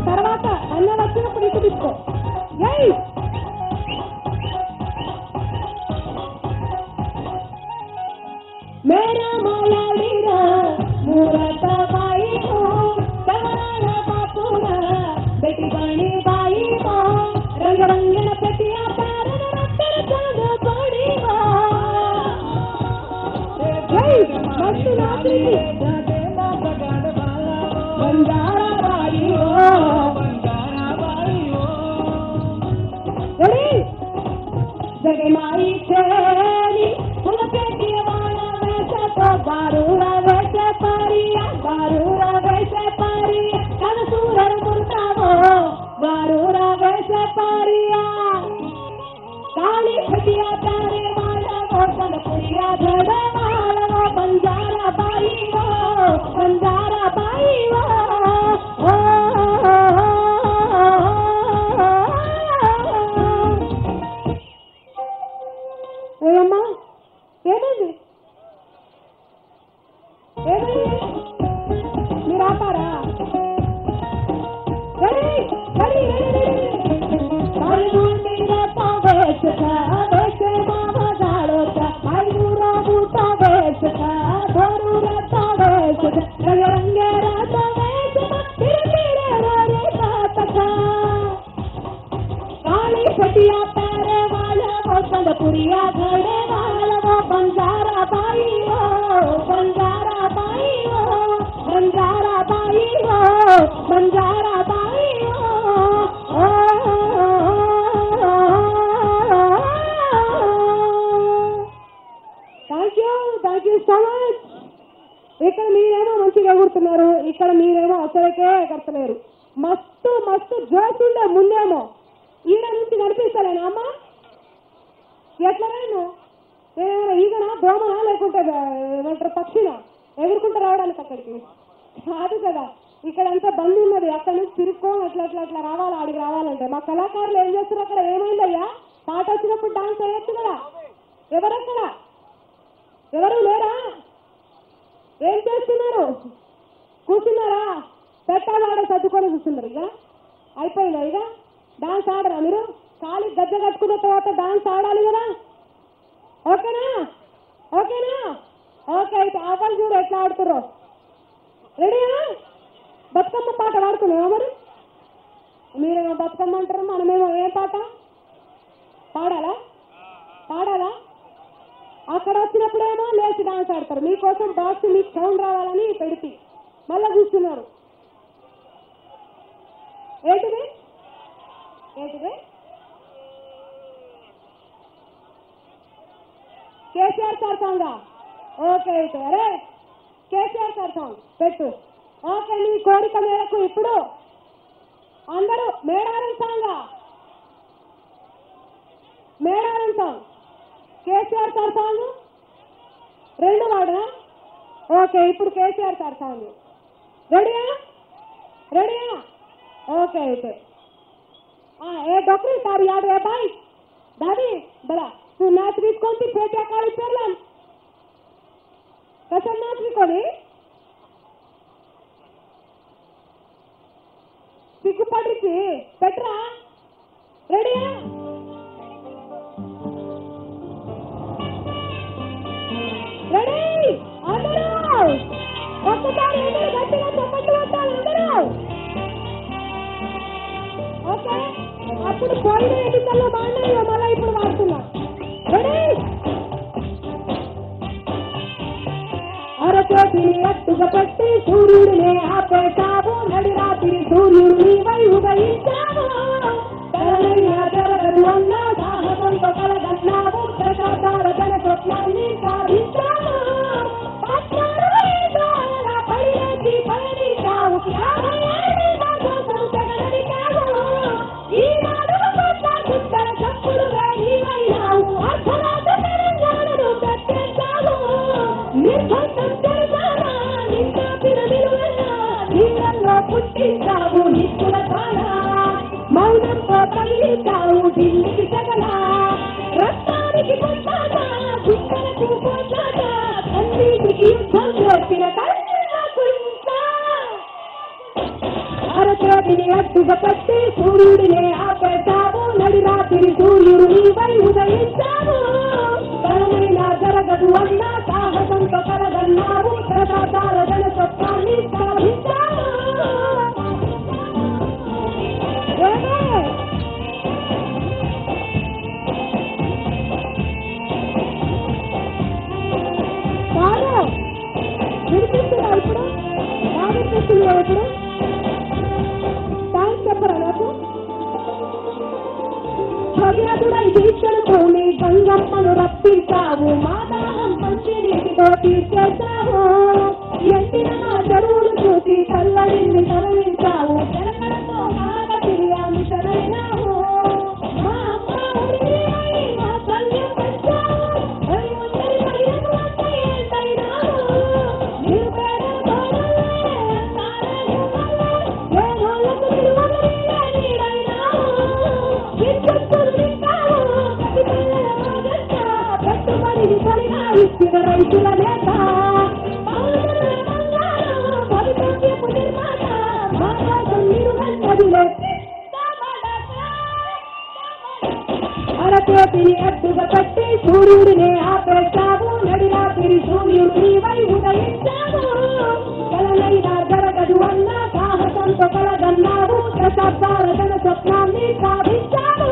తర్వాత అన్న వచ్చినప్పుడు ఇటు తీసుకో. मेरा माला वीरा मूरत बाई हो सवरा बापूरा बेटी बनी बाई हो रंग रंगन पेटिया तारन रत्तर चांद पड़ी हो जय मस्त नाची बंजारा बाई हो रेडी जगे माई चली फुल पेटिया बारूरा वैसे पारिया कल सूरर मुर्तावो बारूरा वैसे पारिया काली खटिया तारे वाला वो कलपुरिया झड़े वाला वो बंजारा बाई वो ఏమ్మా ఏమైంది మీరు ఆపారా? पुरिया घड़े वाला वो बंजारा बाई हो बंजारा बाई हो థ్యాంక్ యూ సో మచ్. ఇక్కడ మీరేమో మంచిగా ఎగురుతున్నారు, ఇక్కడ మీరేమో అసలుకే ఎగరతలేరు. మస్తు మస్తు జోష్ ఉండే ముందేమో ఈడ నుంచి నడిపిస్తాలేనా అమ్మా? ఎట్లా నేను నేనేమైనా ఈగనా దోమనా లేకుంటే ఏమంటారు పక్షినా ఎగురుకుంటూ రావడానికి అక్కడికి కాదు కదా. ఇక్కడంతా బంద్ ఉన్నది, అక్కడి నుంచి తిరుక్కోని అట్లా రావాలి. ఆడికి రావాలంటే మా కళాకారులు ఏం చేస్తున్నారు? అక్కడ ఏమైందయ్యా? పాట వచ్చినప్పుడు డాన్స్ వేయచ్చు కదా. ఎవరక్కడ? ఎవరు లేరా? ఏం చేస్తున్నారు? కూర్చున్నారా? పెట్టాలాడే సర్దుకొని కూర్చున్నారు. ఇక అయిపోయిందా? ఇక డాన్స్ ఆడరా మీరు? ఖాళీ గజ్జ కట్టుకున్న తర్వాత డాన్స్ ఆడాలి కదా. ఓకేనా? ఓకే అయితే ఆపాలి చూడు ఎట్లా ఆడుతుర్రో. రెడీయా? బతుకమ్మ పాట పాడుతున్నావా మరి? మీరేమో బతుకమ్మ అంటారు, మనమేమో ఏం పాట పాడాలా? అక్కడ వచ్చినప్పుడేమో లేచి డాన్స్ ఆడతారు. మీకోసం బాక్స్ మీకు సౌండ్ రావాలని పెడితే మళ్ళా కూర్చున్నారు. ఏంటిది కేసీఆర్ సార్ సాంగా? ఓకే అయితే అరే కేసీఆర్ సార్ సాంగ్ పెట్టు. ఓకే, నీ కోరిక మేరకు ఇప్పుడు అందరూ Medaram song KCR sir song రెండు వాడనా? ఓకే, ఇప్పుడు కేసీఆర్ సార్ సాంగ్ రెడీయా? ఓకే అయితే ए डॉक्टर तार याद है भाई दादी बड़ा तू नाच भी कौन सी फेटिया काली पेरलन कसं नाच भी कोणी సిగ్గుపడికి పెట్టరా? రెడీయా? రెడీ అందరూ ఒక్కసారి అందరూ గట్టిగా చప్పట్లు కొట్టాలి అందరూ. ఓకే, అప్పుడు పోయిన ఎన్నికల్లో బాగున్నాయి, మళ్ళీ ఇప్పుడు వాడుతున్నా. రెడీ? అరచేతిని ఎత్తుగా పెట్టి సూర్యుడిని ఆపేశావు, నడి రాత్రి సూర్యుడిని వై ఉదయించావు. జరగదు అన్న సాహసంతో కలగన్నావు, ప్రసాదాల జన స్వప్నాన్ని సాధించావు. పడిలేచి పయనించావు, ఈనాడు సుందర చప్పుడుగా నీవైనావు, అర్ధరాత తెలంగాణను ప్రత్యేకావు. నిర్బంధం తెలుసారా నిందాపిన నిలువెల్లా, నీళ్ళల్లో పుట్టించావు నిత్తుల కాల, మౌనంతో కలిగించావు ఢిల్లీకి సగల. రక్తానికి కొట్లాట, గుట్టలకు కొట్లాట, కన్నీటికి యుద్ధం వచ్చిన అరచేతిని అడ్డుగా పెట్టి సూర్యుడినే ఆపేశావు నడి రాత్రి సూర్యుడు నీపై ఉదయించావు బలమైన జరగదు అన్న సాహసంతో కలగన్నావు ప్రసాదాల జన స్వప్నాన్ని సాధించావు వినిపిస్తుందా ఇప్పుడు బాగా వినిపిస్తుంది కదా ఇప్పుడు థ్యాంక్స్ చెప్పరా నాకు భగీరథుడై దీక్షను భూమి గంగమ్మను రప్పించావు మాదాహం మంచి నీటితో తీర్చేశావు ఎండిన నా చెరువును చూసి చల్లనింది తరలించావు తెలంగాణతో బాగా తిరిగాము చదవినావు మా అమ్మ ఒడివై మా తల్యం పెంచావు ఇచ్చిన రైతుల నేత అరచేతిని అడ్డుగా పెట్టి సూర్యుడినే ఆపేశావు నడి రాత్రి సూర్యుడు నీవై ఉదయించావు కలనైన జరగదు అన్న సాహసంతో కలగన్నావు దశాబ్దాల జన స్వప్నాన్ని సాధించావు.